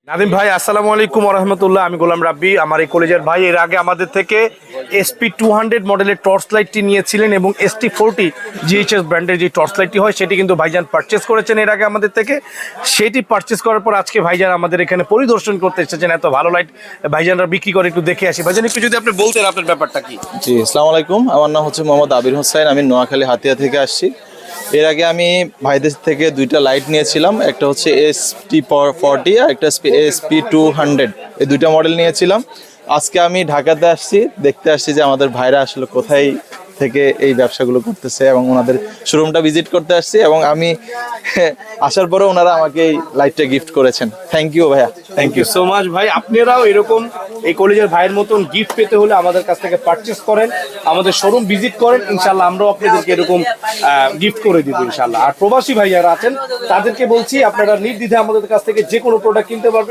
নাদিম ভাই, আসসালামু আলাইকুম রহমতুল্লাহ। আমি গোলাম রাব্বি। আমার এই কলেজের ভাই এর আগে আমাদের থেকে SP200 মডেলের টর্চ লাইটটি নিয়েছিলেন এবং ST40 GHS ব্র্যান্ডের যে টর্চ লাইটটি হয় সেটি কিন্তু ভাইজান পারচেস করেছেন এর আগে আমাদের থেকে। সেটি পারচেস করার পর আজকে ভাইজান আমাদের এখানে পরিদর্শন করতে এসেছেন। এত ভালো লাইট ভাইজানরা বিক্রি করে, একটু দেখে আসি। ভাইজান একটু যদি আপনি বলতেন আপনার ব্যাপারটা কি। জি, আসসালামু আলাইকুম। আমার নাম হচ্ছে মোহাম্মদ আবির হোসেন। আমি নোয়াখালী হাতিয়া থেকে আসছি। এর আগে আমি ভাইদের থেকে দুইটা লাইট নিয়েছিলাম, একটা হচ্ছে ST40 আর একটা SP200, এই দুইটা মডেল নিয়েছিলাম। আজকে আমি ঢাকাতে আসছি, দেখতে আসছি যে আমাদের ভাইরা আসলে কোথায় থেকে এই ব্যবসাগুলো করতেছে এবং ওনাদের শোরুমটা ভিজিট করতে আসছি এবং আমি আসার পরে ওনারা আমাকে এই লাইটটা গিফট করেছেন। থ্যাংক ইউ ভাইয়া। থ্যাংক ইউ সো মাচ ভাই। আপনারাও এরকম এই কলেজের ভাইয়ের মতন গিফট পেতে হলে আমাদের কাছ থেকে পারচেস করেন, আমাদের শোরুম ভিজিট করেন, ইনশাল্লাহ আমরাও আপনাদেরকে এরকম গিফট করে দিব ইনশাল্লাহ। আর প্রবাসী ভাই যারা আছেন তাদেরকে বলছি আপনারা নির্দ্বিধায় আমাদের কাছ থেকে যে কোনো প্রোডাক্ট কিনতে পারবেন।